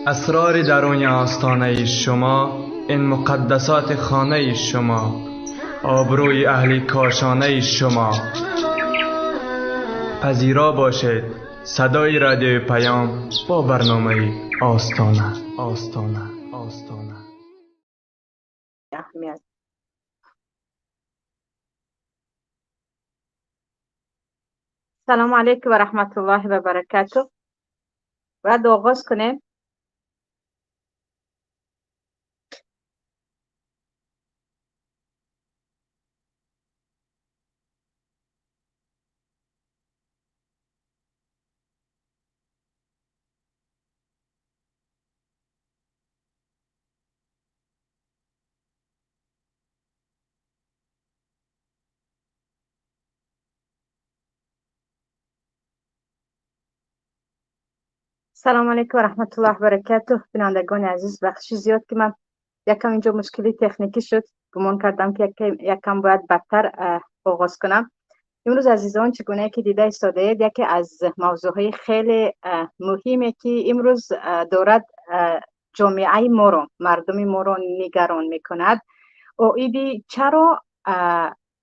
اسرار درون آستانه شما، این مقدسات خانه شما، آبروی اهل کاشانه شما. پذیرا باشید صدای رادیو پیام با برنامه آستانه. سلام علیکم و رحمت الله و برکاته. باید آغاز کنیم. سلام علیکم و رحمت الله و برکاته. بینندگان عزیز، بخشی زیاد که من یکم اینجا مشکلی تکنیکی شد، گمان کردم که یکم باید بدتر آغاز کنم. امروز عزیزان چگونه که دیده ایستاده اید، یکی از موضوعهای خیلی مهمه که امروز دارد جامعه ما رو، مردم ما رو نگران میکند. ایدی چرا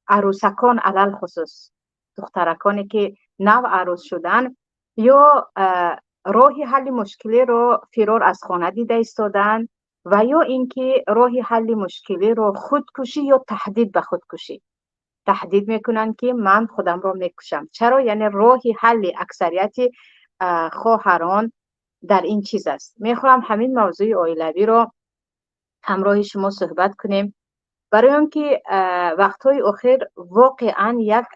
عروسکان علل خصوص دخترکانی که نو عروس شدن یا راهی حل مشکلی رو فرار از خانه دیده ایستادن و یا اینکه راهی حل مشکلی رو خودکشی یا تهدید به خودکشی تهدید میکنن که من خودم رو میکشم. چرا؟ یعنی راهی حل اکثریت خواهران در این چیز است. میخوام همین موضوع اولیوی رو همراه شما صحبت کنیم، برای اینکه وقتهای اخیر واقعا یک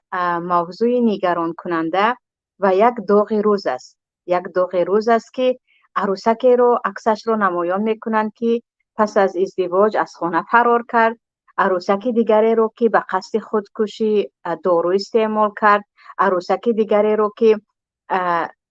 موضوع نگران کننده و یک داغ روز است. یک داغ روز است که عروسکی رو عکسش رو نمایان میکنند که پس از ازدواج از خانه فرار کرد، عروسکی دیگری رو که به قصد خودکشی دارو استعمال کرد، عروسکی دیگری رو که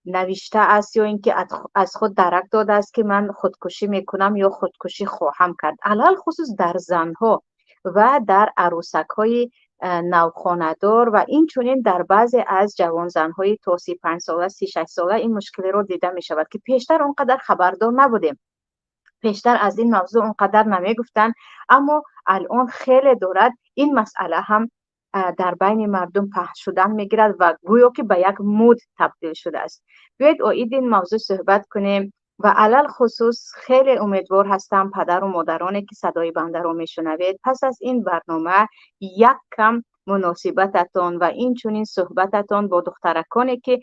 نوشته است یا اینکه از خود درک داده است که من خودکشی میکنم یا خودکشی خواهم کرد. علل خصوص در زنها و در عروسک های نوخانه‌دار و این چونین در بعضی از جوان زنهای تا 35 ساله 36 ساله این مشکل رو دیده می شود که پیشتر اونقدر خبردار نبودیم، پیشتر از این موضوع اونقدر نمی گفتن، اما الان خیلی دارد این مسئله هم در بین مردم پخش شدن میگیرد و گویا که به یک مود تبدیل شده است. بیایید این موضوع صحبت کنیم و علل خصوص خیلی امیدوار هستم پدر و مادرانی که صدای بنده رو میشنوید پس از این برنامه یک کم مناسبتتان و این چونین صحبتتان با دخترکانی که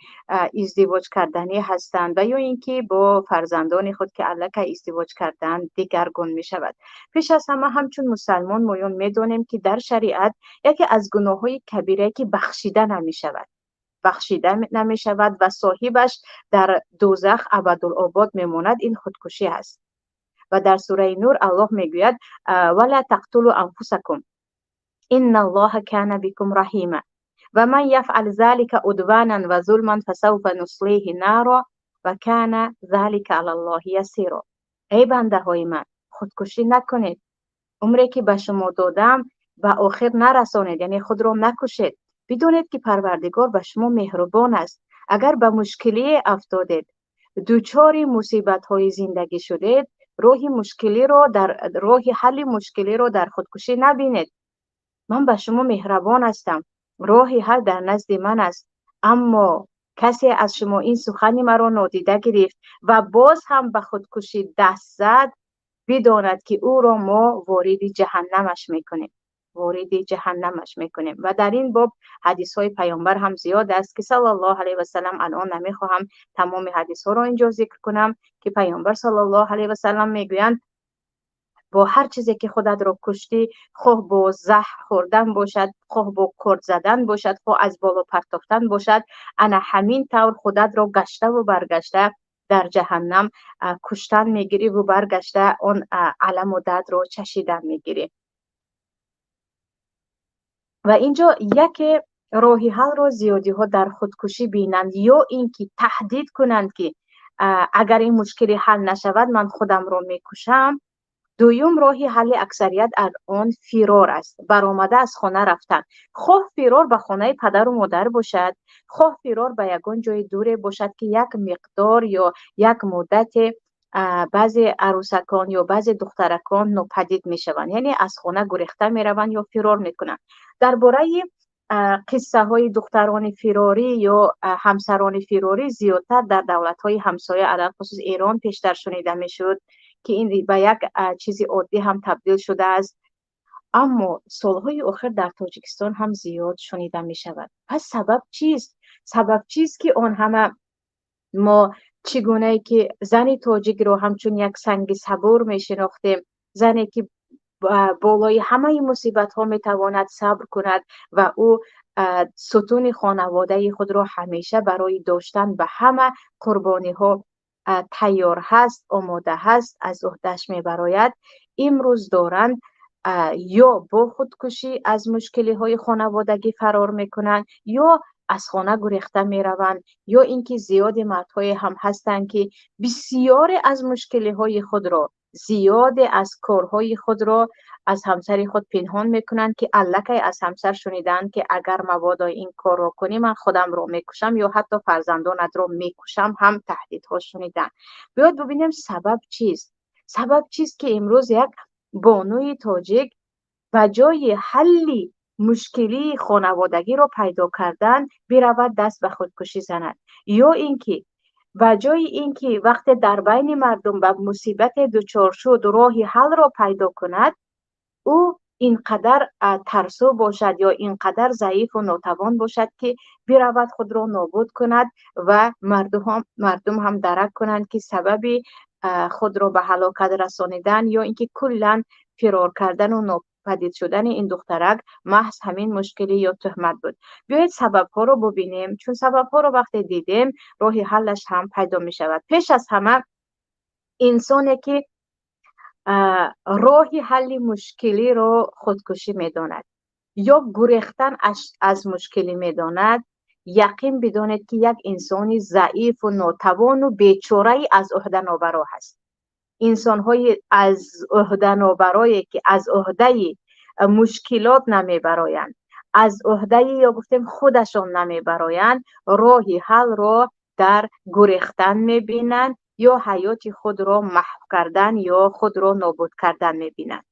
ازدواج کردنی هستند و یا اینکه با فرزندان خود که الک ازدواج کردن دگرگون می شود. پیش از همه همچون مسلمان مایان میدانیم که در شریعت یکی از گناههای کبیره که بخشیده نمی شود و صاحبش در دوزخ ابدالآباد میماند، این خودکشی است. و در سوره نور الله میگوید ولا تقتلوا انفسکم ان الله کان بكم رحیما و من یفعل ذلك عدوانا و ظلما فسوف نصلیه نارا و کان ذلك علی الله یسیرا. ای بنده های من، خودکشی نکنید. عمری که به شما دادم به آخر نرسانید، یعنی خود را نکشید. بدونید که پروردگار به شما مهربان است. اگر به مشکلی افتادید، دوچار مصیبت های زندگی شدید، راه حل مشکلی رو در خودکشی نبینید. من به شما مهربان هستم، راه حل در نزد من است. اما کسی از شما این سخنی مرا نادیده گرفت و باز هم به خودکشی دست زد، بداند که او را ما وارد جهنمش میکنیم. و در این باب حدیث های پیامبر هم زیاد است که صلی الله علیه و سلم، الان نمیخواهم تمام حدیث ها را اینجا ذکر کنم، که پیامبر صلی الله علیه و سلم میگویند با هر چیزی که خودت را کشتی، خواه با زهر خوردن باشد، خواه با کرد زدن باشد، خواه از بالا پرتافتن باشد، انا همین طور خودت را گشته و برگشته در جهنم کشتن میگیری و برگشته اون علم و درد را چشیدن میگیری. و اینجا یک راهی حل را زیادی ها در خودکشی بینند، یا اینکه تهدید کنند که اگر این مشکلی حل نشود من خودم را میکشم. دویم راهی حل اکثریت الان فرار است، برآمده از خانه رفتن. خواه فرار به خانه پدر و مادر باشد، خواه فرار به یگان جای دوره باشد که یک مقدار یا یک مدت بعضی عروسکان یا بعضی دخترکان ناپدید میشوند، یعنی از خانه گریخته میروند یا فرار میکنند. درباره قصه های دختران فراری یا همسران فراری زیادتر در دولت های همسایه علل خصوص ایران پیشتر شنیده میشد که این به یک چیز عادی هم تبدیل شده است، اما سالهای آخر در تاجیکستان هم زیاد شنیده می شود. پس سبب چیست؟ سبب چیست که آن همه ما چگونه که زن تاجیک رو همچون یک سنگ صبور می شناختیم، زنی که بالای همه مصیبت ها می تواند صبر کند و او ستون خانواده خود را همیشه برای داشتن به همه قربانی ها تیار هست، آماده هست، از عهده‌اش می براید. امروز دارند یا با خودکشی از مشکلی های خانوادگی فرار میکنند یا از خانه گریخته میروند، یا اینکه زیاد مردهای هم هستند که بسیار از مشکلی های خود را، زیاد از کارهای خود را از همسر خود پنهان میکنند که الکی از همسر شنیدند که اگر مبادا این کار را کنی من خودم را میکشم یا حتی فرزندانت را میکشم، هم تهدیدها شنیدند. بیاید ببینیم سبب چیست. سبب چیست که امروز یک بانوی تاجیک و جای حل مشکلی خانوادگی را پیدا کردن برود دست به خودکشی زند، یا اینکه و جای اینکه وقت در بین مردم به مصیبت دچار شد راهی حل را پیدا کند، او اینقدر ترسو باشد یا اینقدر ضعیف و ناتوان باشد که برود خود را نابود کند و مردم هم درک کنند که سبب خود را به هلاکت رسانیدن یا اینکه کلا فرار کردن و ناپدید شدن این دخترک محض همین مشکلی یا تهمت بود. بیایید سبب ها رو ببینیم، چون سبب ها رو وقتی دیدیم راه حلش هم پیدا می شود. پیش از همه انسانی که راه حل مشکلی را خودکشی می داند یا گریختن از مشکلی می داند، یقین بدانید که یک انسانی ضعیف و ناتوان و بیچاره از عهده نابرا هست. انسان های از عهده نابرایی که از عهده مشکلات نمی برایند، از عهده یا گفتیم خودشان نمی برایند، راه حل را در گریختن می بینند یا حیات خود را محو کردن یا خود را نابود کردن می بینند.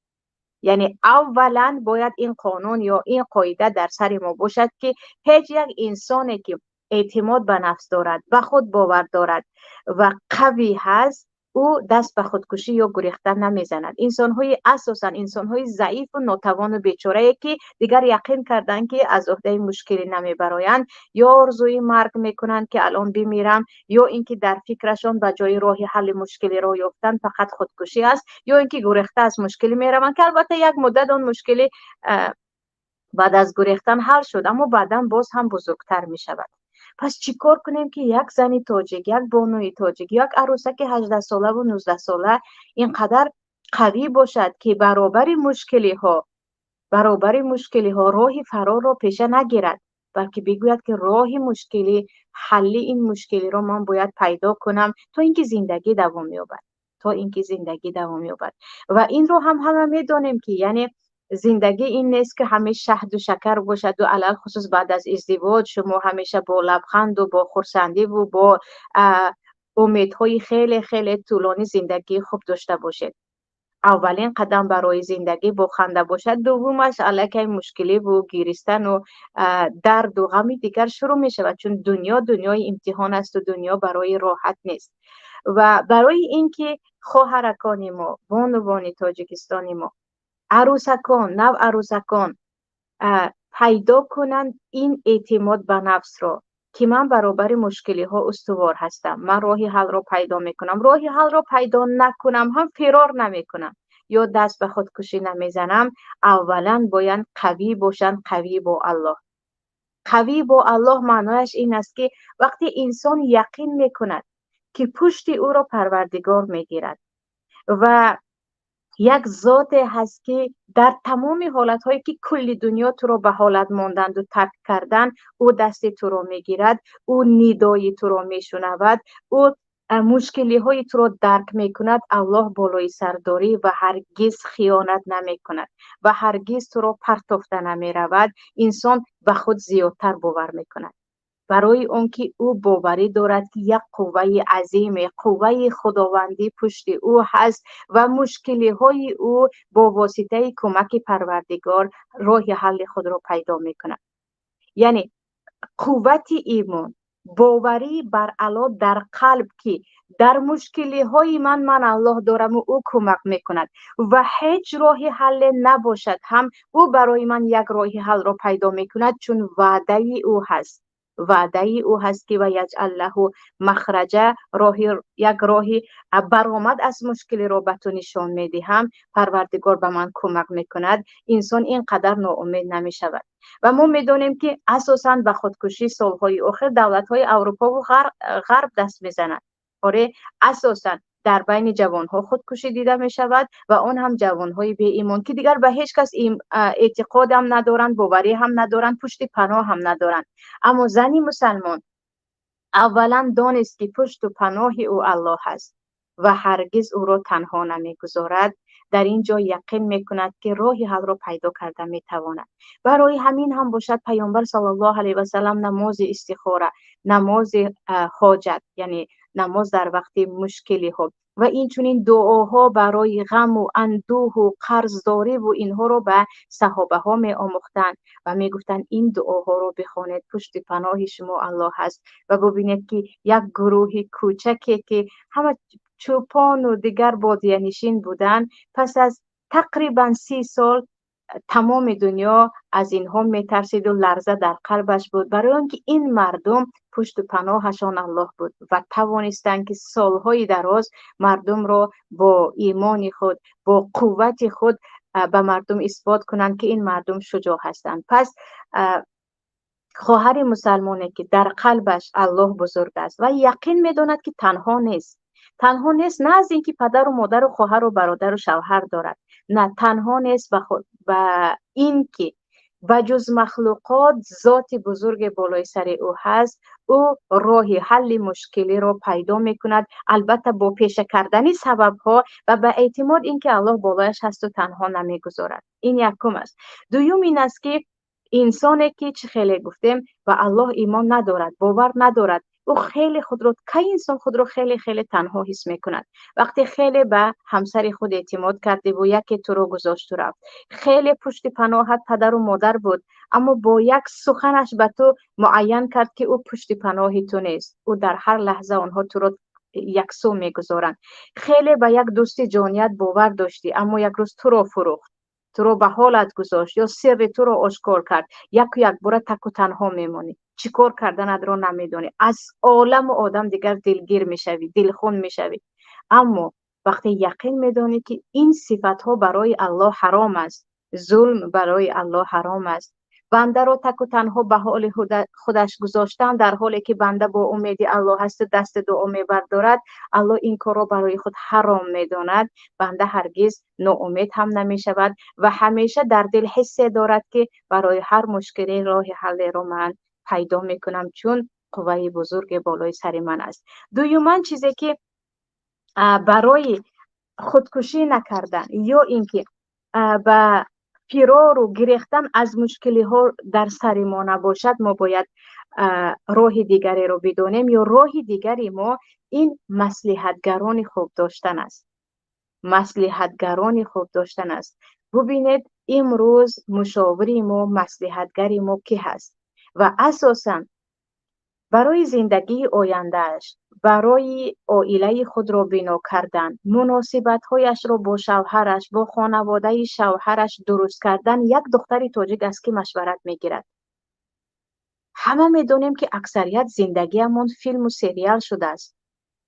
یعنی اولا باید این قانون یا این قاعده در سر ما باشد که هیچ یک انسانی که اعتماد به نفس دارد، به خود باور دارد و قوی هست، او دست به خودکشی یا گریختن نمیزند. انسان‌های اساساً انسان‌های ضعیف و ناتوان و بیچاره که دیگر یقین کردند که از عهده مشکلی نمیبرایند، یا آرزوی مرگ میکنند که الان بمیرم، یا اینکه در فکرشان به جای راه حل مشکلی را یافتن فقط خودکشی است، یا اینکه گریخته از مشکلی میروند که البته یک مدت آن مشکلی بعد از گریختن حل شد، اما بعدا باز هم بزرگتر میشود. پس چی کار کنیم که یک زنی تاجیک، یک بانوی تاجیک، یک عروسک 18 ساله و 19 ساله اینقدر قوی باشد که برابر مشکلی ها راه فرار را پیش نگیرد، بلکه بگوید که راه مشکلی، حل این مشکلی را من باید پیدا کنم تا اینکه زندگی دوام یابد. و این رو همه میدانیم که یعنی زندگی این نیست که همیشه شهد و شکر باشد و علل خصوص بعد از ازدواج شما همیشه با لبخند و با خرسندی و با امیدهای خیلی خیلی طولانی زندگی خوب داشته باشید. اولین قدم برای زندگی با خنده باشد، دومش الکی مشکلی و گریستن و درد و غم دیگر شروع می شود، چون دنیای امتحان است و دنیا برای راحت نیست. و برای اینکه خواهرکان ما، بانوان تاجیکستانی ما، عروسکان، نو عروسکان پیدا کنند این اعتماد به نفس را که من برابر مشکلی ها استوار هستم، من راهی حل را پیدا میکنم. راهی حل را پیدا نکنم هم فرار نمیکنم یا دست به خودکشی نمیزنم. اولا باید قوی باشن، قوی با الله. قوی با الله معنایش این است که وقتی انسان یقین میکند که پشت او را پروردگار میگیرد و یک ذات هست که در تمام حالتهایی که کل دنیا تو رو به حالت ماندند و ترک کردن، او دست تو رو میگیرد، او ندای تو رو میشنود، او مشکلی های تو رو درک میکند. الله بالای سرداری و هرگز خیانت نمیکند و هرگز تو رو پرتافته نمیرود. انسان به خود زیادتر باور میکند. برای اون که او باوری دارد که یک قوه عظیم، قوه خداوندی پشت او هست و مشکلی های او با واسطه کمک پروردگار راه حل خود را پیدا میکند. یعنی قوت ایمان، باوری بر الله در قلب که در مشکلی های من الله دارم و او کمک میکند و هیچ راه حل نباشد هم او برای من یک راه حل را پیدا میکند، چون وعده او هست. وعده او هست که و یجعل له مخرجه، یک راهی برآمد از مشکلی را به تو نشان میدهم. پروردگار به من کمک میکند. انسان اینقدر ناامید نمیشود. و ما میدونیم که اساساً به خودکشی سالهای آخر دولت‌های اروپا و غرب دست میزنند. آره، اساساً در بین جوانها خودکشی دیده می شود و آن هم جوانهای بی ایمان که دیگر به هیچ کس اعتقاد هم ندارند، باوری هم ندارند، پشت پناه هم ندارند. اما زنی مسلمان اولا دانست که پشت و پناه او الله هست و هرگز او را تنها نمیگذارد. در اینجا یقین میکند که راه حل را پیدا کرده میتواند. برای همین هم باشد پیامبر صلی الله علیه و سلم نماز استخاره، نماز حاجت، یعنی نماز در وقت مشکلی ها و این چنین دعاها برای غم و اندوه و قرضداری و اینها رو به صحابه ها می آموختند و می گفتند این دعاها رو بخوانید، پشت پناه شما الله هست. و ببینید که یک گروه کوچکی که همه چوپان و دیگر بادیه نشین بودن، پس از تقریبا 30 سال تمام دنیا از اینها میترسید و لرزه در قلبش بود، برای آنکه این مردم پشت و پناهشان الله بود و توانستند که سالهای دراز مردم را با ایمان خود، با قوت خود به مردم اثبات کنند که این مردم شجاع هستند. پس خواهر مسلمانی که در قلبش الله بزرگ است و یقین میداند که تنها نیست، نه از اینکه پدر و مادر و خواهر و برادر و شوهر دارد، نه تنها نیست و این که بجز مخلوقات ذات بزرگ بالای سر او هست. او راه حل مشکلی را پیدا میکند، البته با پیش کردن سبب ها و به اعتماد اینکه الله بالایش هست و تنها نمیگذارد. این یکم است. دوم این است که انسانی که چه خیلی گفتیم و الله ایمان ندارد، باور ندارد، او خیلی خود رو انسان خود رو خیلی تنها حس میکند. وقتی خیلی به همسر خود اعتماد کرده و یکی تو رو گذاشت و رفت، خیلی پشت پناهت پدر و مادر بود، اما با یک سخنش به تو معین کرد که او پشت پناه تو نیست، او در هر لحظه آنها تو رو یکسو میگذارند. خیلی به یک دوست جانیت باور داشتی، اما یک روز تو رو فروخت، تو رو به حالت گذاشت یا سر تو رو آشکار کرد، یک بار تک و تنها میمانی، چیکار کردن را نمیدونی، از عالم و آدم دیگر دلگیر میشوی، دلخون میشوی. اما وقتی یقین میدونی که این صفت ها برای الله حرام است، ظلم برای الله حرام است، بنده را تک و تنها به حال خودش گذاشتن در حالی که بنده با امید الله هست دست دعا میبردارد، الله این کار را برای خود حرام میداند، بنده هرگز ناامید هم نمیشود و همیشه در دل حس دارد که برای هر مشکلی راه حل را من پیدا میکنم، چون قوه بزرگ بالای سر من است. دوما چیزی که برای خودکشی نکردن یا اینکه به فرار و گریختن از مشکلی ها در سر ما نباشد، ما باید راه دیگری رو بدونیم، یا راه دیگری ما این مصلحتگران خوب داشتن است. ببینید امروز مشاوری ما، مصلحتگری ما کی هست و اساساً برای زندگی آیندهش، برای عائله خود را بنا کردن، مناسبت‌هایش را با شوهرش، با خانواده شوهرش درست کردن، یک دختر تاجیک است که مشورت میگیرد. همه میدونیم که اکثریت زندگیمون فیلم و سریال شده است.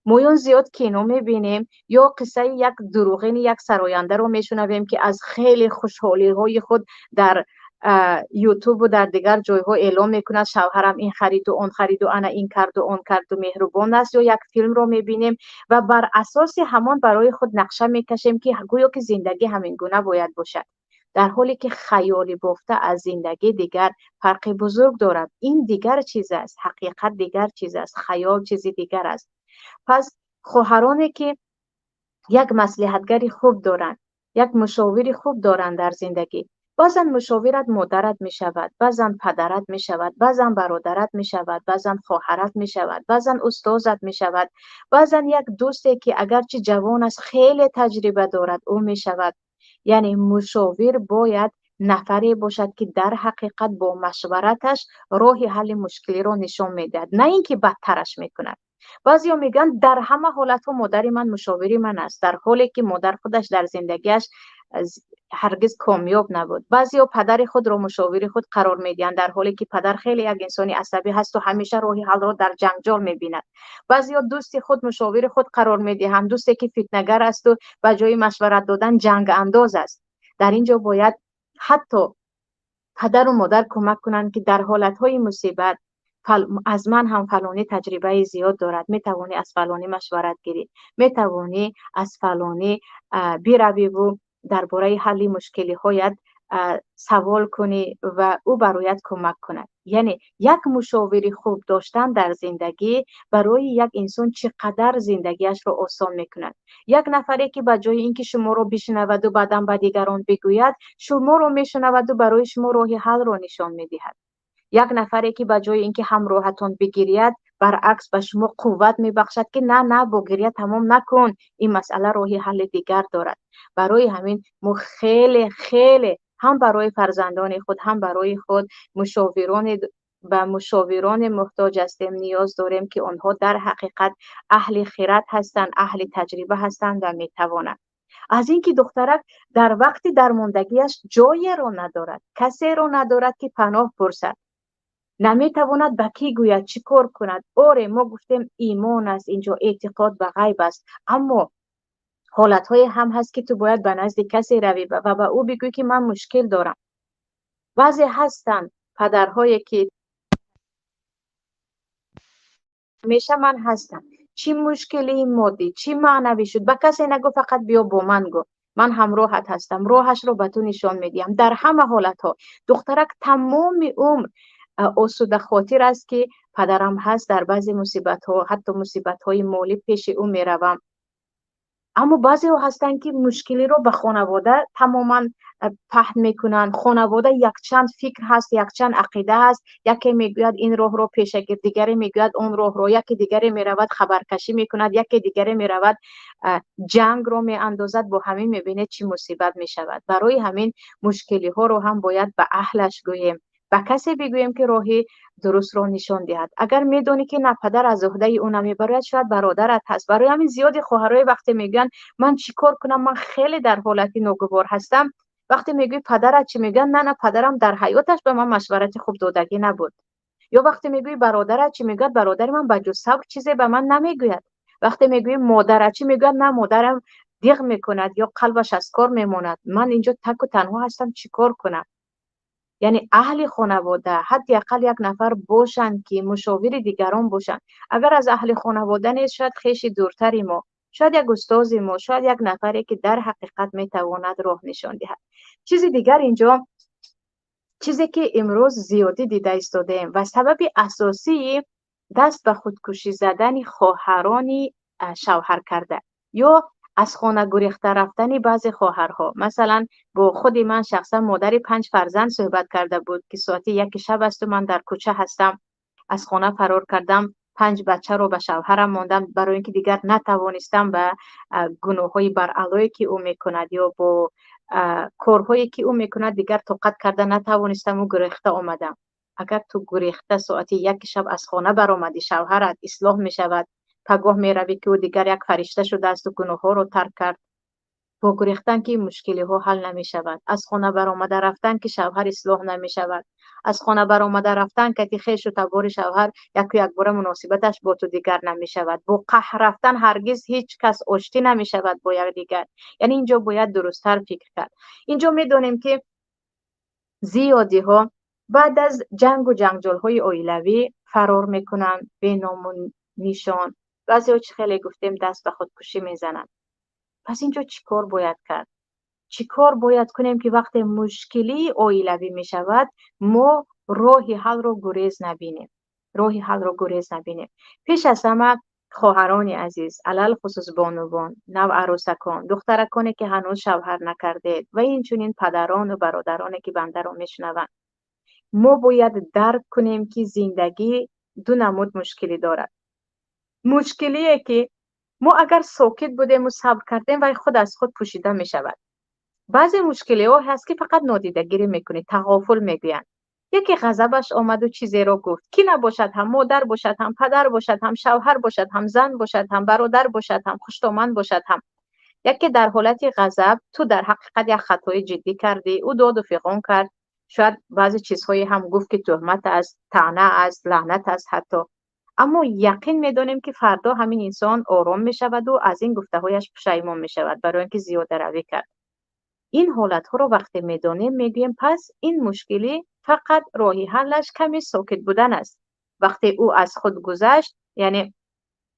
مویون زیاد کینو میبینیم یا قصه یک دروغین یک سراینده رو میشنویم که از خیلی خوشحالی های خود در یوتیوب و در دیگر جایها اعلام میکنه شوهرم این خرید و اون خرید و انا این کرد و اون کرد و مهربان است، یا یک فیلم رو میبینیم و بر اساس همان برای خود نقشه میکشیم که گویا که زندگی همین گونه باید باشد، در حالی که خیالی بافته از زندگی دیگر فرق بزرگ دارد. این دیگر چیز است، حقیقت دیگر چیز است، خیال چیز دیگر است. پس خواهرانی که یک مصلحتگری خوب دارند، یک مشاوری خوب دارند در زندگی، بعضا مشاورت مادرت می شود، بعضا پدرت می شود، بعضا برادرت می شود، بعضا خواهرت می شود، بعضا استادت می شود، بعضا یک دوستی که اگرچه جوان است خیلی تجربه دارد او می شود. یعنی مشاور باید نفری باشد که در حقیقت با مشورتش راه حل مشکلی را نشان میدهد، نه اینکه بدترش میکند. بعضیا میگن در همه حالت مادر من مشاوری من است، در حالی که مادر خودش در زندگیش هرگز کامیاب نبود. بعضیا پدر خود را مشاور خود قرار میدهند، در حالی که پدر خیلی یک انسانی عصبی هست و همیشه راه حل را در جنجال میبیند. بعضیا دوست خود مشاور خود قرار میدهند، دوستی که فتنه‌گر است و به جای مشورت دادن جنگ انداز است. در اینجا باید حتی پدر و مادر کمک کنند که در حالتهای مصیبت از من هم فلانی تجربه زیاد دارد، می توانی از فلانی مشورت گیری، می توانی از فلانی بروی و درباره حل مشکلی هایت سوال کنی و او برایت کمک کند. یعنی یک مشاوری خوب داشتن در زندگی برای یک انسان چقدر زندگیش را آسان میکند. یک نفری که به جای اینکه شما را بشنود و بعدا به دیگران بگوید، شما را میشنود و برای شما راه حل را نشان میدهد. یک نفری که به جای اینکه همراهتان بگیرید، برعکس به شما قوت میبخشد که نه با گریه تمام نکن، این مسئله راه حل دیگر دارد. برای همین ما خیلی خیلی هم برای فرزندان خود هم برای خود مشاوران محتاج هستیم، نیاز داریم که آنها در حقیقت اهل خرد هستند، اهل تجربه هستند و میتوانند. از اینکه دخترک در وقت درماندگیش جایی را ندارد، کسی را ندارد که پناه پرسد، نمیتواند به کی گوید چی کار کند. آره ما گفتیم ایمان است، اینجا اعتقاد به غیب است، اما حالتهای هم هست که تو باید به نزد کسی روی و به او بگوی که من مشکل دارم. بعضی هستن پدرهایی که همیشه من هستم، چی مشکلی مادی چی معنوی شد به کسی نگو، فقط بیا با من گو، من همراهت هستم، راهش رو به تو نشان میدیم. در همه حالت ها دخترک تمام عمر آسوده خاطر است که پدرم هست، در بعضی مصیبت ها حتی مصیبت های مالی پیش او میروم. اما بعضی ها هستن که مشکلی رو به خانواده تماما پهن میکنن. خانواده یک چند فکر هست، یک چند عقیده هست، یکی میگوید این راه رو پیش گیر، دیگری میگوید اون راه رو، یکی دیگری میرود خبرکشی میکند، یکی دیگری میرود جنگ رو میاندازد. با همین میبینه چی مصیبت میشود. برای همین مشکلی ها رو هم باید به اهلش گوییم، به کسی بگوییم که راهی درست رو نشان دهد. اگر میدونی که نه پدر از عهده اون نمیبرد، شاید برادرت هست. برای همین زیادی خواهرای وقتی میگن من چیکار کنم، من خیلی در حالت ناگوار هستم، وقتی میگوی پدرت چی میگن، نه پدرم در حیاتش به من مشورت خوب دادگی نبود. یا وقتی میگوی برادرت چی میگه، برادر من به جز صبر چیزی به من نمیگوید. وقتی میگوی مادرت چی میگه، نه مادرم دیغ میکند یا قلبش از کار میماند، من اینجا تک و تنها هستم چیکار کنم. یعنی اهل خانواده حداقل یک نفر باشند که مشاور دیگران باشند. اگر از اهل خانواده نیست، شاید خیش دورتری ما، شاید یک استاد ما، شاید یک نفری که در حقیقت میتواند راه نشان دهد. چیزی دیگر اینجا، چیزی که امروز زیادی دیده ایستادیم و سبب اساسی دست به خودکشی زدن خواهران شوهر کرده یا از خانه گریخته رفتن بعضی خواهرها. مثلا با خود من شخصا مادر 5 فرزند صحبت کرده بود که ساعت 1 شب است و من در کوچه هستم، از خانه فرار کردم، 5 بچه رو به شوهرم ماندم برای اینکه دیگر نتوانستم به گناههای برعلایی که او میکند یا با کارهایی که او میکند دیگر طاقت کرده نتوانستم و گریخته آمدم. اگر تو گریخته ساعت 1 شب از خانه برآمدی، شوهرت اصلاح میشود، پگاه میروی که او دیگر یک فرشته شده است و گناه ها رو ترک کرد. با گریختن که مشکلی ها حل نمی شود. از خانه برآمده رفتن که شوهر اصلاح نمی شود. از خانه برآمده رفتن که خیش و تبار شوهر یک بار مناسبتش با تو دیگر نمی شود. با قهر رفتن هرگز هیچ کس آشتی نمی شود با یک دیگر. یعنی اینجا باید درست‌تر فکر کرد. اینجا می دونیم که زیادی ها بعد از جنگ و جنجال های عائلوی فرار میکنن به نام و نشان. بعضی ها خیلی گفتیم دست به خودکشی میزنن. پس اینجا چیکار باید کرد؟ چیکار باید کنیم که وقتی مشکلی عائلوی می شود ما راه حل رو گریز نبینیم؟ پیش از همه خواهران عزیز، علل خصوص بانوان، نو عروسکان، دخترکانی که هنوز شوهر نکرده و اینچنین پدران و برادرانی که بنده رو میشنوند، ما باید درک کنیم که زندگی دو نمود مشکلی دارد. مشکلیه که ما اگر ساکت بودیم و صبر کردیم و خود از خود پوشیده می شود. بعضی مشکلی ها هست که فقط نادیده گیری میکنی، تغافل میگوین. یکی غضبش آمد و چیزی را گفت، کی نباشد، هم مادر باشد، هم پدر باشد، هم شوهر باشد، هم زن باشد، هم برادر باشد، هم خوشتامن باشد، هم یکی در حالت غضب تو در حقیقت یک خطای جدی کردی، او داد و فغان کرد، شاید بعضی چیزهایی هم گفت که تهمت است، طعنه است، لعنت است حتی. اما یقین میدانیم که فردا همین انسان آرام می شود و از این گفته‌هایش پشیمان می شود برای اینکه زیاده روی کرد. این حالت ها رو وقتی میدانیم میگیم پس این مشکلی فقط راهی حلش کمی ساکت بودن است. وقتی او از خود گذشت، یعنی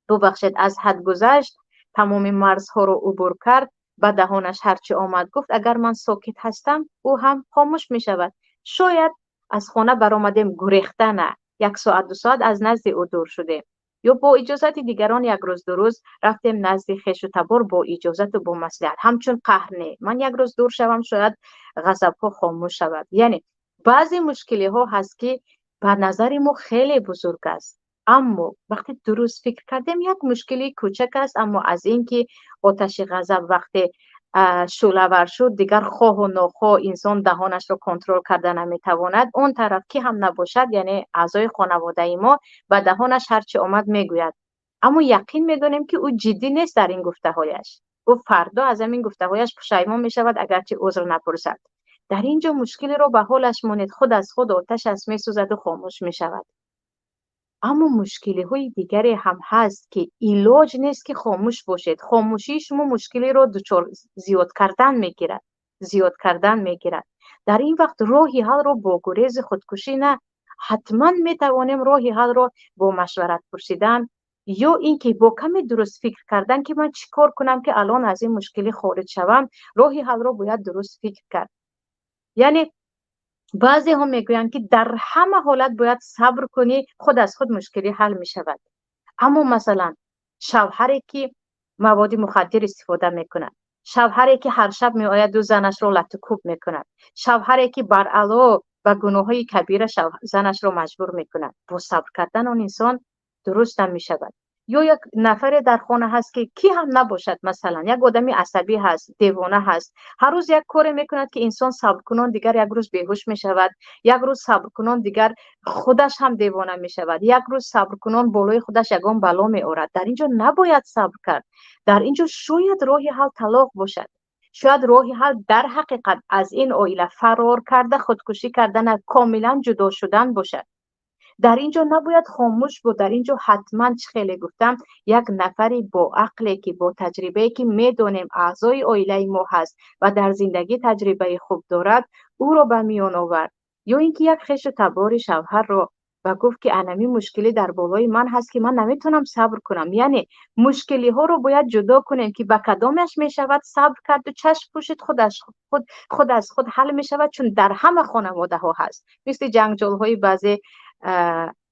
ببخشید از حد گذشت، تمام مرزها رو عبور کرد، به دهانش هرچی آمد گفت، اگر من ساکت هستم او هم خاموش می شود. شاید از خانه برآمدیم گریخته، نه 1 ساعت 2 ساعت از نزد او دور شده، یا با اجازت دیگران 1 روز 2 روز رفتیم نزد خویش و تبار با اجازت و با مصلحت، همچون قهر نه، من 1 روز دور شوم شاید غضب ها خاموش شود. یعنی بعضی مشکلی ها هست که به نظر ما خیلی بزرگ است، اما وقتی درست فکر کردیم یک مشکلی کوچک است، اما از اینکه آتش غضب وقتی شعله‌ور شد دیگر خواه و ناخواه انسان دهانش رو کنترل کرده نمیتواند. اون طرف که هم نباشد، یعنی اعضای خانواده ما، به دهانش هرچی آمد میگوید، اما یقین میدونیم که او جدی نیست در این گفته‌هایش. او فردا از همین گفته‌هایش پشیمان میشود اگرچه عذر نپرسد. در اینجا مشکلی رو به حالش مانید، خود از خود آتش از میسوزد و خاموش میشود. اما مشکلی های دیگری هم هست که علاج نیست که خاموش باشید. خاموشی شما مشکلی رو دچار زیاد کردن میگیرد. در این وقت راهی حل رو با گریز خودکشی نه، حتما میتوانیم راهی حل رو با مشورت پرسیدن یا اینکه با کمی درست فکر کردن که من چیکار کنم که الان از این مشکلی خارج شوم. راهی حل رو باید درست فکر کرد. یعنی بعضی هم میگویند که در همه حالت باید صبر کنی، خود از خود مشکلی حل می شود. اما مثلا شوهری که مواد مخدر استفاده میکند، شوهری که هر شب می آید 2 زنش رو لطو کوب میکند، شوهری که بر علاوه به گناههای کبیره زنش رو مجبور میکند، با صبر کردن آن انسان درست هم می شود. یا یک نفر در خانه هست که کی هم نباشد، مثلا یک آدمی عصبی هست، دیوانه هست، هر روز یک کاری میکند که انسان صبر کنان دیگر 1 روز بیهوش می شود، 1 روز صبر کنان دیگر خودش هم دیوانه می شود، 1 روز صبر کنان بالای خودش یگان بلا می آورد. در اینجا نباید صبر کرد. در اینجا شاید راهی حل طلاق باشد، شاید راهی حل در حقیقت از این عائله فرار کرده، خودکشی کردن، کاملا جدا شدن باشد. در اینجا نباید خاموش بود. در اینجا حتما خیلی گفتم یک نفری با عقلی که با تجربه که میدونیم اعضای عائله ما هست و در زندگی تجربه خوب دارد، او را به میان آورد. یا اینکه یک خویش تبار شوهر را و گفت که انمی مشکلی در بالای من هست که من نمیتونم صبر کنم. یعنی مشکلی ها رو باید جدا کنیم که به کدامش میشود صبر کرد و چشم پوشید خود از خود حل میشود، چون در همه خانواده ها هست. مثل جنجال های بعضی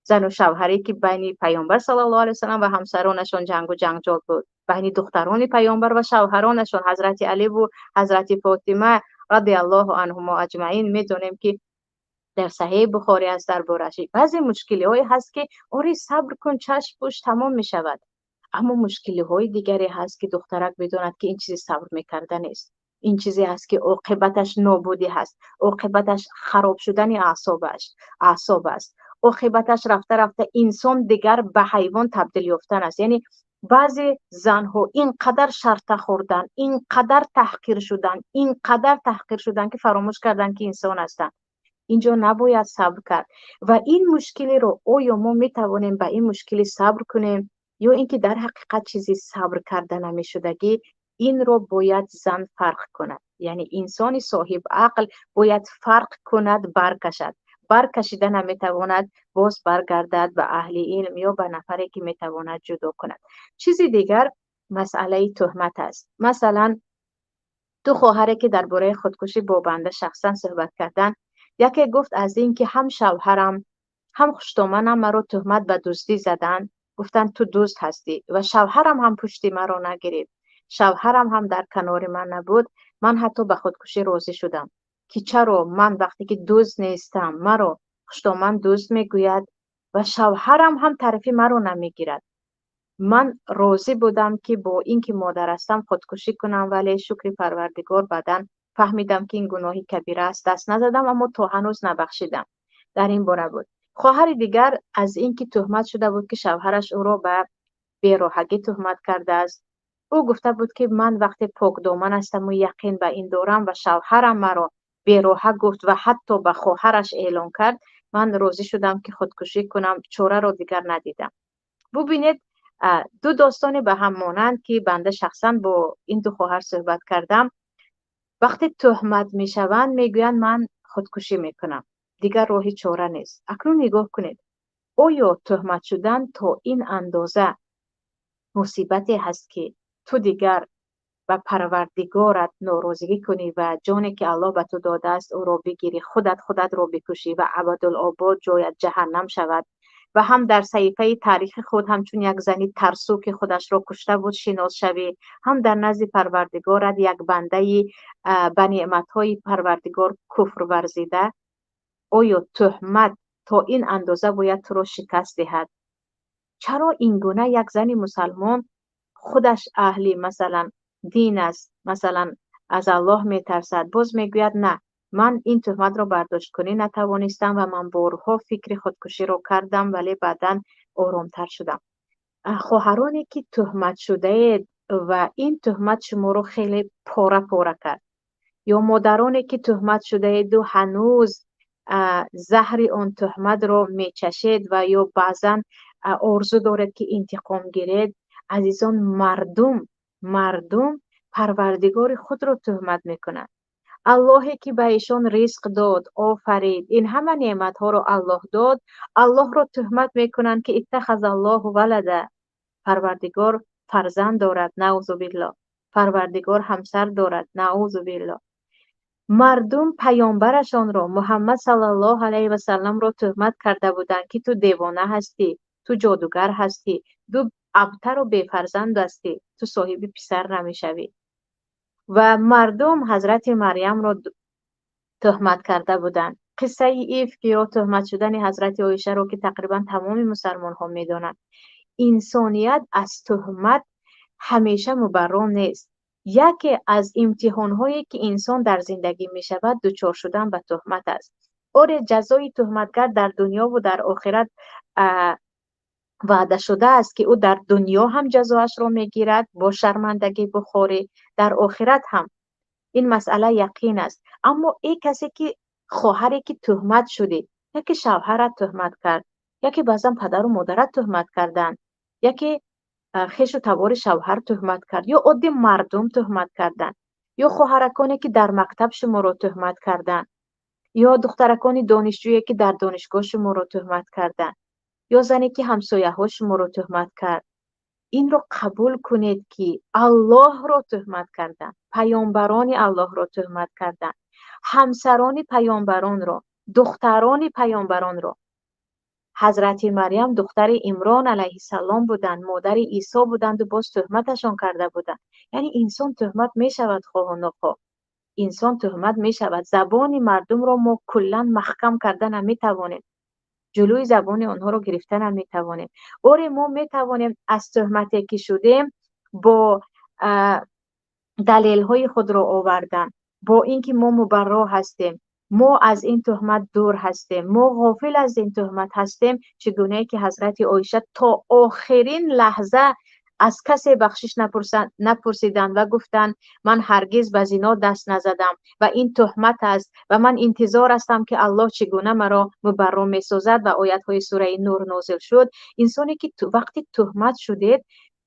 زن و شوهری که بین پیامبر صلی الله علیه وسلم و همسرانشان جنگ و جنجال بود، بین دختران پیامبر و شوهرانشان حضرت علی و حضرت فاطمه رضی الله عنهما اجمعین. میدونیم که در صحیح بخاری است دربارش. بعضی مشکلی های هست که آره صبر کن چشم پوش تمام می شود، اما مشکلی های دیگری هست که دخترک بداند که این چیزی صبر میکردن نیست، این چیزی هست که عاقبتش نابودی هست، عاقبتش خراب شدن اعصاب است، عاقبتش رفته رفته انسان دیگر به حیوان تبدیل یافتن است. یعنی بعضی زنها اینقدر شرطه خوردن، اینقدر تحقیر شدن که فراموش کردن که انسان هستند. اینجا نباید صبر کرد. و این مشکلی رو آیا ما میتوانیم به این مشکلی صبر کنیم یا اینکه در حقیقت چیزی صبر کرده نمیشدگی؟ این رو باید زن فرق کند. یعنی انسان صاحب عقل باید فرق کند، برکشیده نمیتواند، باز برگردد به اهل علم یا به نفری که میتواند جدا کند. چیزی دیگر مسئله تهمت است. مثلا 2 خواهری که درباره خودکشی با بنده شخصا صحبت کردن، یکی گفت از این که هم شوهرم هم خوشتومنم مرا تهمت به دزدی زدن گفتن تو دوست هستی. و شوهرم هم پشتی مرا نگرفت، شوهرم هم در کنار من نبود. من حتی به خودکشی راضی شدم که چرا من وقتی که دوست نیستم مرا خوشتامن دوست میگوید و شوهرم هم طرفی مرا نمیگیرد. من راضی بودم که با اینکه مادر هستم خودکشی کنم، ولی شکر پروردگار بعداً فهمیدم که این گناهی کبیره است، دست نزدم، اما تا هنوز نبخشیدم. در این باره بود. خواهر دیگر از اینکه تهمت شده بود که شوهرش او را به بیراهگی تهمت کرده است. او گفته بود که من وقتی پاک دامن هستم و یقین به این دارم و شوهرم مرا بیراه گفت و حتی به خواهرش اعلان کرد، من راضی شدم که خودکشی کنم، چاره را دیگر ندیدم. ببینید دو داستانی به هم مانند که بنده شخصا با این دو خواهر صحبت کردم. وقتی تهمت میشوند میگویند من خودکشی میکنم، دیگر راهی چاره نیست. اکنون نگاه کنید، آیا تهمت شدن تا این اندازه مصیبتی هست که تو دیگر و پروردگارت ناراضگی کنی و جانی که الله به تو داده است او را بگیری، خودت را بکشی و ابدالآباد جایت جهنم شود و هم در صحیفه تاریخ خود همچون یک زنی ترسو که خودش را کشته بود شناس شوی، هم در نزد پروردگارت یک بنده به نعمت‌های پروردگار کفر ورزیده؟ آیا تهمت تا این اندازه باید تو را شکست دهد؟ چرا این گونه یک زن مسلمان خودش اهلی مثلا دین است، مثلا از الله میترسد، باز میگوید نه من این تهمت را برداشت کنی نتوانستم و من بارها فکر خودکشی را کردم ولی بعداً آرامتر شدم. خواهرانی که تهمت شده اید و این تهمت شما را خیلی پاره کرد، یا مادرانی که تهمت شده اید و هنوز زهر آن تهمت را میچشید و یا بعضا آرزو دارد که انتقام گیرید، عزیزان مردم پروردگار خود را تهمت میکنند. اللهی که به ایشان رزق داد، آفرید، این همه نعمت ها را الله داد، الله را تهمت میکنند که اتخذ الله ولده، پروردگار فرزند دارد، نعوذ بالله، پروردگار همسر دارد، نعوذ بالله. مردم پیامبرشان را محمد صلی الله علیه و سلم را تهمت کرده بودند که تو دیوانه هستی، تو جادوگر هستی، تو ابتر و بی فرزند هستی، تو صاحب پسر نمیشوی. و مردم حضرت مریم را تهمت کرده بودند. قصه ایفک یا تهمت شدن حضرت عایشه را که تقریبا تمام مسلمان ها میدانند. انسانیت از تهمت همیشه مبرا نیست. یکی از امتحان هایی که انسان در زندگی می شود دچار شدن به تهمت است. جزای تهمتگر در دنیا و در آخرت وعده شده است که او در دنیا هم جزایش را می گیرد، با شرمندگی بخوری، در آخرت هم. این مسئله یقین است. اما این کسی که خواهری که تهمت شده، یکی شوهرت تهمت کرد، یکی بعضا پدر و مادرت تهمت کردن، یکی خویش و تبار شوهر تهمت کرد، یا عادی مردم تهمت کردن، یا خواهرکانی که در مکتب شما را تهمت کردن، یا دخترکانی دانشجویی که در دانشگاه شما را تهمت کردن، یا زنی که همسایه ها شما را تهمت کرد. این را قبول کنید که الله را تهمت کردن، پیامبران الله را تهمت کردن، همسران پیامبران را، دختران پیامبران را. حضرت مریم دختر عمران علیه السلام بودند، مادر عیسی بودند و باز تهمتشان کرده بودند. یعنی انسان تهمت می شود، خواه و نخواه انسان تهمت می شود. زبان مردم را ما کلا محکم کردن نمی توانیم، جلوی زبان آنها رو گرفتن هم می توانیم. ما می توانیم از تهمتی که شدیم با دلیل های خود را آوردن، با اینکه ما مبرا هستیم، ما از این تهمت دور هستیم، ما غافل از این تهمت هستیم، چگونه که حضرت عایشه تا آخرین لحظه از کسی بخشش نپرسیدن و گفتن من هرگز به زنا دست نزدم و این تهمت است و من انتظار هستم که الله چگونه مرا مبرا می سازد و آیت های سوره نور نازل شد. انسانی که وقتی تهمت شدید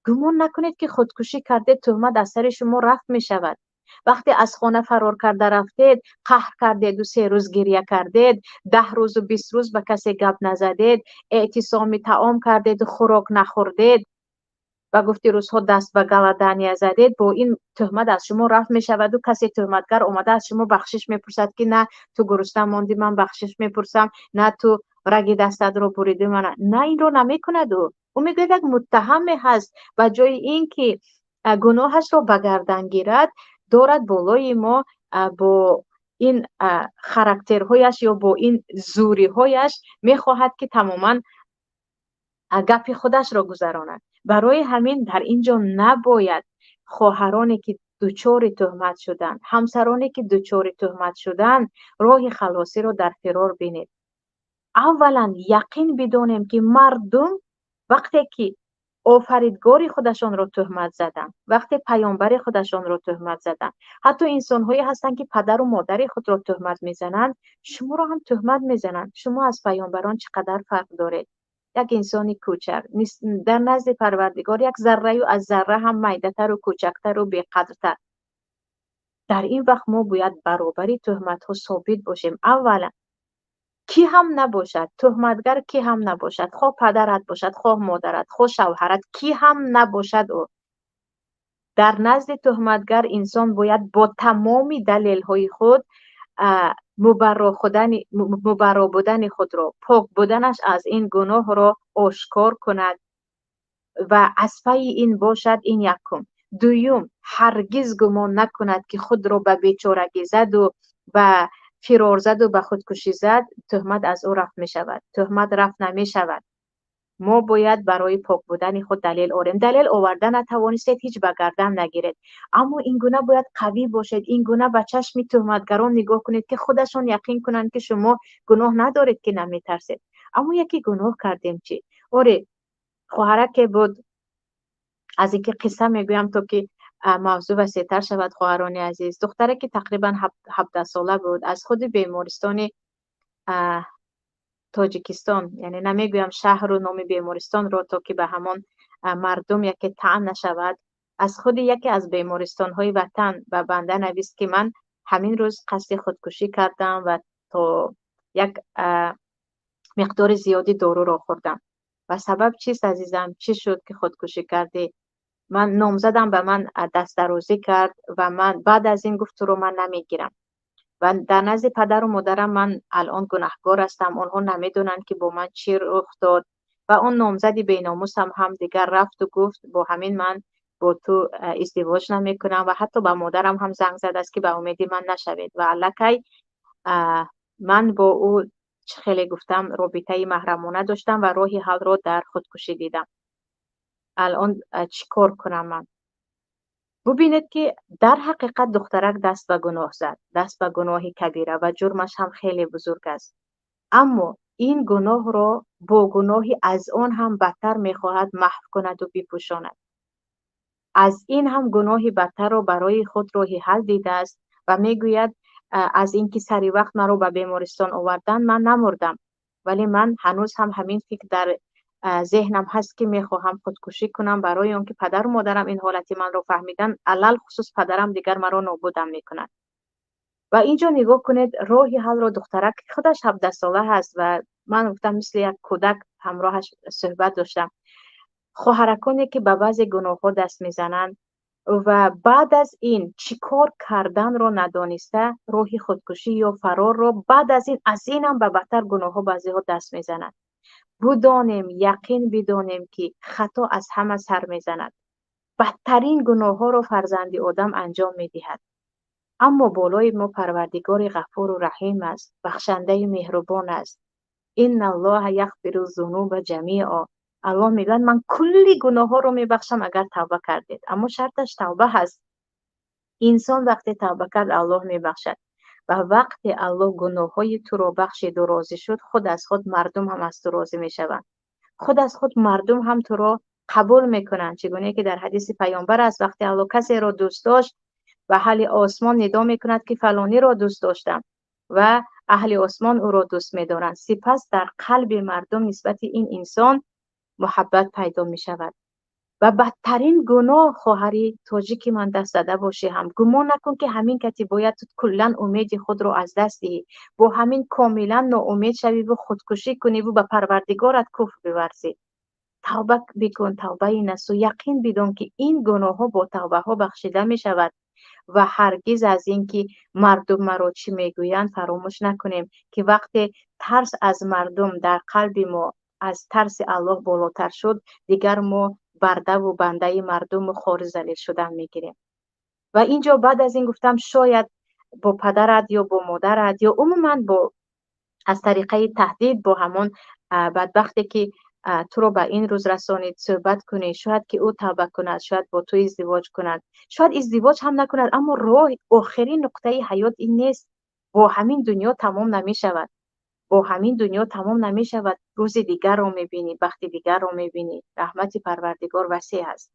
گمان نکنید که خودکشی کرده، تهمت از سر شما رفت می شود. وقتی از خانه فرار کرده رفتید، قهر کردید و 3 روز گریه کردید، 10 روز و 20 روز به کسی گپ نزدید، اعتصام طعام کردید و خوراک نخوردید و گفتی روزها دست به گلدانی زدید، با این تهمت از شما رفت می شود و کسی تهمتگر اومده از شما بخشش می پرسد که نه تو گرسنه ماندی من بخشش می پرسم، نه تو رگ دستت رو بریدی من. نه این رو نمی کند. او میگوید یک متهم هست و جای این که گناهش را به گردن گیرد دارد بالای ما با این خاراکترهایش یا با این زوریهایش میخواهد که تماما گپ خودش را گذراند. برای همین در اینجا نباید خواهرانی که دچار تهمت شدند، همسرانی که دچار تهمت شدند، راه خلاصی را در فرار بینید. اولا یقین بدانیم که مردم وقتی که آفریدگار خودشان را تهمت زدن، وقتی پیامبر خودشان را تهمت زدن، حتی انسان‌هایی هستند که پدر و مادر خود را تهمت میزنند، شما را هم تهمت میزنند. شما از پیامبران چقدر فرق دارید؟ یک انسانی کوچک در نزد پروردگار یک ذره و از ذره هم میده‌تر و کوچکتر و بی‌قدرتر. در این وقت ما باید برابری تهمت ها ثابت باشیم. اولا کی هم نباشد، تهمتگر کی هم نباشد، خواه پدرت باشد، خواه مادرت، خواه شوهرت، کی هم نباشد، او در نزد تهمتگر انسان باید با تمام دلیل های خود مبرا بودن خود را، پاک بودنش از این گناه را آشکار کند و از پی این باشد. این یکم. دوم، هرگز گمان نکند که خود را به بیچارگی زد و به فرار زد و به خودکشی زد، تهمت از او رفع می شود. تهمت رفع نمی شود. ما باید برای پاک بودن خود دلیل آوریم. دلیل آوردن نتوانستید، هیچ به گردن نگیرید، اما این گونه باید قوی باشید. این گونه به چشم تهمتگران نگاه کنید که خودشون یقین کنند که شما گناه ندارید که نمی ترسید. اما یکی گناه کردیم چی؟ آره، خواهرک که بود، از اینکه قصه میگویم تا که موضوع وسیع‌تر شود. خواهران عزیز، دختره که تقریبا 17 ساله بود، از خود بیمارستان تاجیکستان، یعنی نمیگویم شهر و نام بیمارستان رو تا که به همان مردم یکی طعن نشود، از خود یکی از بیمارستان های وطن به بنده نویست که من همین روز قصد خودکشی کردم و تا یک مقدار زیادی دارو را خوردم. و سبب چیست عزیزم؟ چی شد که خودکشی کردی؟ من نامزدم به من دست درازی کرد و من بعد از این گفت رو من نمیگیرم و در نزد پدر و مادرم من الان گناهکار هستم. آنها نمیدونن که با من چی رخ داد و اون نامزدی بیناموسم هم دیگر رفت و گفت با همین من با تو ازدواج نمیکنم و حتی به مادرم هم زنگ زد است که به امیدی من نشوید و الکی من با او خیلی گفتم رابطه محرمانه داشتم و راهی حل را در خودکشی دیدم. الان چیکار کنم من؟ ببینید که در حقیقت دخترک دست به گناه زد، دست به گناه کبیره و جرمش هم خیلی بزرگ است، اما این گناه را با گناهی از آن هم بدتر میخواهد محو کند و بپوشاند. از این هم گناهی بدتر را برای خود راهی حل دیده است و میگوید از اینکه سری وقت مرا به بیمارستان آوردن من نمردم، ولی من هنوز هم همین فکر در ذهنم هست که میخواهم خودکشی کنم، برای اون که پدر و مادرم این حالتی من رو فهمیدن، علل خصوص پدرم دیگر مرا نابودم میکند. و اینجا نگاه کنید راهی حل را دخترک خودش 17 ساله هست و من گفتم مثل یک کودک همراهش صحبت داشتم. خواهرکانی که به بعضی گناه ها دست میزنند و بعد از این چیکار کردن را ندانسته راهی خودکشی یا فرار را بعد از این هم به بدتر گناه ها بعضی ها دست میزنند. بدانیم، یقین بدانیم که خطا از همه سر میزند. بدترین گناه ها را فرزند آدم انجام میدهد، اما بالای ما پروردگار غفور و رحیم است، بخشنده و مهربان است. ان الله یغفر الذنوب جمیعا. الله میگن من کلی گناه ها رو میبخشم اگر توبه کردید، اما شرطش توبه هست. انسان وقتی توبه کرد الله میبخشد و وقتی الله گناه های تو رو بخشید و راضی شد، خود از خود مردم هم از تو راضی میشوند، خود از خود مردم هم تو رو قبول میکنند. چگونه که در حدیث پیامبر است وقتی الله کسی را دوست داشت و اهل آسمان ندا میکند که فلانی را دوست داشتم و اهل آسمان او را دوست میدارند، سپس در قلب مردم نسبت این انسان محبت پیدا می شود. و بدترین گناه خواهری تاجیکی من دست زده باشی هم گمان نکن که همین کتی باید تو کلا امید خود رو از دست دهی، با همین کاملا ناامید شوی و خودکشی کنی و به پروردگارت کفر بورزی. توبه بکن، توبه نصوح. یقین بدون که این گناه ها با توبه ها بخشیده می شود و هرگز از اینکه مردم مرا چی میگویند فراموش نکنیم که وقتی ترس از مردم در قلب ما از ترس الله بالاتر شد، دیگر ما برده و بنده مردم و خوار ذلیل شدن میگیریم. و اینجا بعد از این گفتم شاید با پدرت یا با مادرت یا عموما با از طریقه تهدید با همون بدبختی که تو رو به این روز رسانید صحبت کنی، شاید که او توبه کند، شاید با تو ازدواج کند، شاید ازدواج هم نکند، اما راه آخرین نقطه حیات این نیست. با همین دنیا تمام نمی شود، با همین دنیا تمام نمی شود. روز دیگر رو میبینی، وقت دیگر رو میبینی. رحمت پروردگار وسیع است.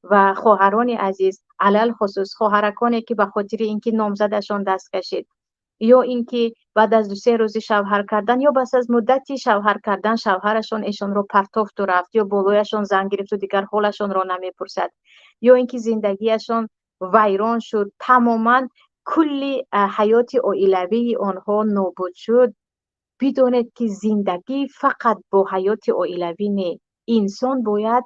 و خواهران عزیز، علل خصوص خواهرکانی که به خاطر اینکه نامزدشان دست کشید یا اینکه بعد از 2-3 روز شوهر کردن یا بس از مدتی شوهر کردن شوهرشان ایشان رو پرتافت و رفت یا بالایشان زنگ گرفت و دیگر حالشان را نمیپرسد یا اینکه زندگیشان ویران شد، تماما کلی حیات عائلوی آنها نابود شد. بدانید که زندگی فقط با حیات عائلوی نه. انسان باید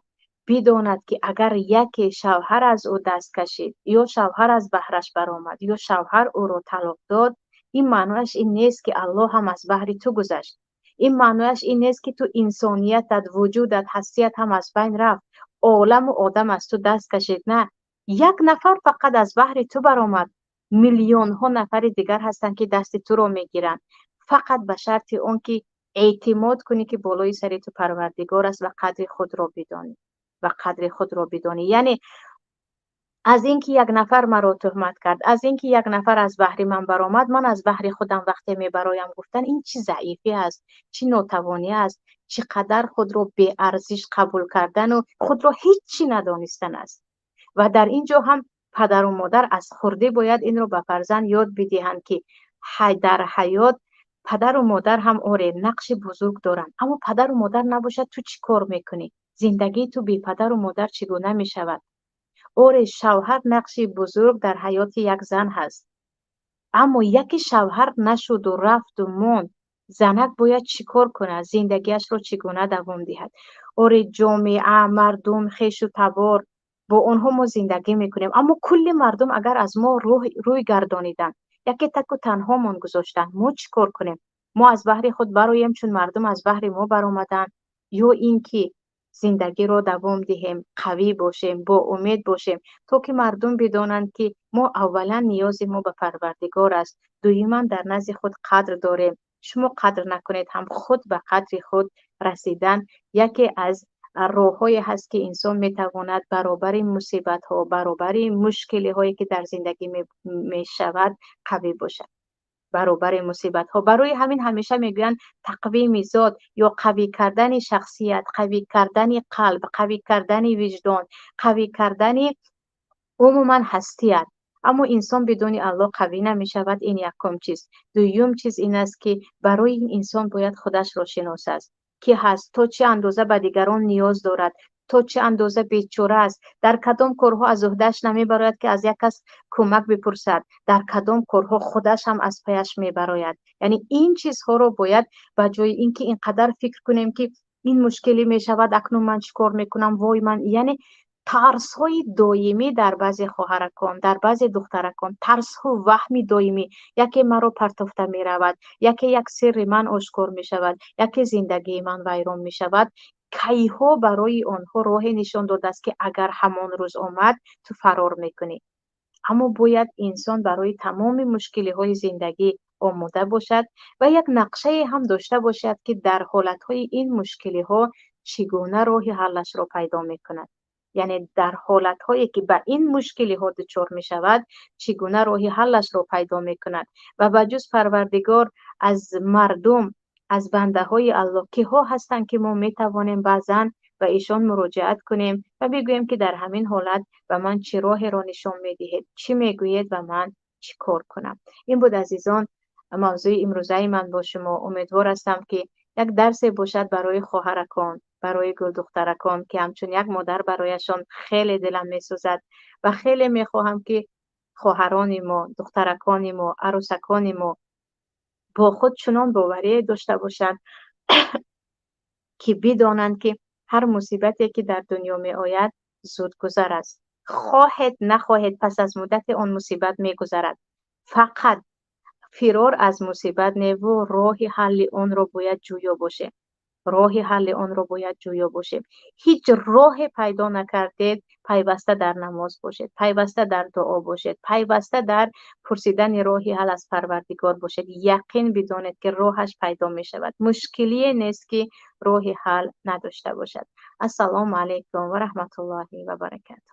بداند که اگر یک شوهر از او دست کشید یا شوهر از بهرش برآمد یا شوهر او را طلاق داد، این معنیش این نیست که الله هم از بهر تو گذشت. این معنیش این نیست که تو انسانیتت، وجودت، حیثیت هم از بین رفت، عالم و آدم از تو دست کشید. نه، یک نفر فقط از بهر تو برآمد، میلیون ها نفر دیگر هستند که دست تو رو میگیرن، فقط به شرط اون که اعتماد کنی که بالای سر تو پروردگار است و قدر خود را بدانی و قدر خود را بدانی. یعنی از اینکه یک نفر مرا تهمت کرد، از اینکه یک نفر از بهر من برآمد، من از بهر خودم وقتی میبرایم گفتن این چی ضعیفی است، چی ناتوانی است، چقدر خود را بی ارزش قبول کردن و خود را هیچی ندانستن است. و در اینجا هم پدر و مادر از خرده باید این رو به فرزند یاد بدهند که در حیات پدر و مادر هم آره نقش بزرگ دارن، اما پدر و مادر نباشد تو چی کار میکنی؟ زندگی تو بی پدر و مادر چگونه میشود؟ آره شوهر نقش بزرگ در حیات یک زن هست، اما یکی شوهر نشد و رفت و موند، زنک باید چی کار کنه؟ زندگیش رو چگونه دوام دهد؟ آره جامعه، مردم، خویش و تبار، با آنها ما زندگی میکنیم، اما کل مردم اگر از ما روی گردانیدن، یکی تک و تنها من گذاشتن، ما چی کار کنیم؟ ما از بحر خود برایم چون مردم از بحر ما برآمدن، یا اینکه زندگی رو دوام دهیم، قوی باشیم، با امید باشیم تا که مردم بدانند که ما اولا نیاز ما به پروردگار است، دویما در نزد خود قدر داریم. شما قدر نکنید هم خود به قدر خود رسیدن یکی از راه‌هایی هست که انسان میتواند برابر مصیبت ها، برابر مشکلی هایی که در زندگی می شود قوی باشد، برابر مصیبت ها. برای همین همیشه میگویند تقویم ذات یا قوی کردن شخصیت، قوی کردن قلب، قوی کردن وجدان، قوی کردن عموما هستیت. اما انسان بدون الله قوی نمی شود. این یکم چیز. دوم چیز این است که برای این انسان باید خودش را شناسد که هست، تا چه اندازه به دیگران نیاز دارد، تا چه اندازه بیچاره است، در کدام کارها از عهده‌اش نمیبراید که از یک کس کمک بپرسد، در کدام کارها خودش هم از پیش میبراید. یعنی این چیزها رو باید به جای اینکه اینقدر فکر کنیم که این مشکلی میشود اکنون من چیکار میکنم، وای من، یعنی ترس های دائمی در بعضی خواهرکان، در بعضی دخترکان، ترس ها وهمی دائمی، یکی مرا پرتافته می رود، یکی یک سر من آشکار می شود، یکی زندگی من ویران می شود. کیها برای آنها راه نشان داده است که اگر همان روز آمد تو فرار میکنی. اما باید انسان برای تمام مشکلی های زندگی آماده باشد و یک نقشه هم داشته باشد که در حالت های این مشکلی ها چگونه راه حلش را پیدا میکند. یعنی در حالت هایی که به این مشکلی ها دچار می شود چگونه راه حلش را پیدا می کند. و بجز پروردگار از مردم، از بنده های الله که ها هستند که ما می توانیم بعضا و ایشان مراجعت کنیم و بگوییم که در همین حالت و من چه راه را نشان می دهید، چی می گویید و من چی کار کنم. این بود عزیزان موضوع امروزه من با شما. امیدوار هستم که یک درس باشد برای خواهرکان، برای گل دخترکان که همچون یک مادر برایشان خیلی دلم میسوزد و خیلی میخواهم که خواهران ما، دخترکان ما، عروسکان ما با خود چنان باوری داشته باشند که بدانند که هر مصیبتی که در دنیا می آید زود گذر است. خواهد نخواهد پس از مدت آن مصیبت می گذرد. فقط فرار از مصیبت نه و راه حل آن را باید جویا باشه. راه حل آن را باید جویا باشیم. هیچ راه پیدا نکردید، پیوسته در نماز باشید، پیوسته در دعا باشید، پیوسته در پرسیدن راهی حل از پروردگار باشید. یقین بدانید که راهش پیدا می شود. مشکلی نیست که راه حل نداشته باشد. السلام علیکم و رحمت الله و برکاته.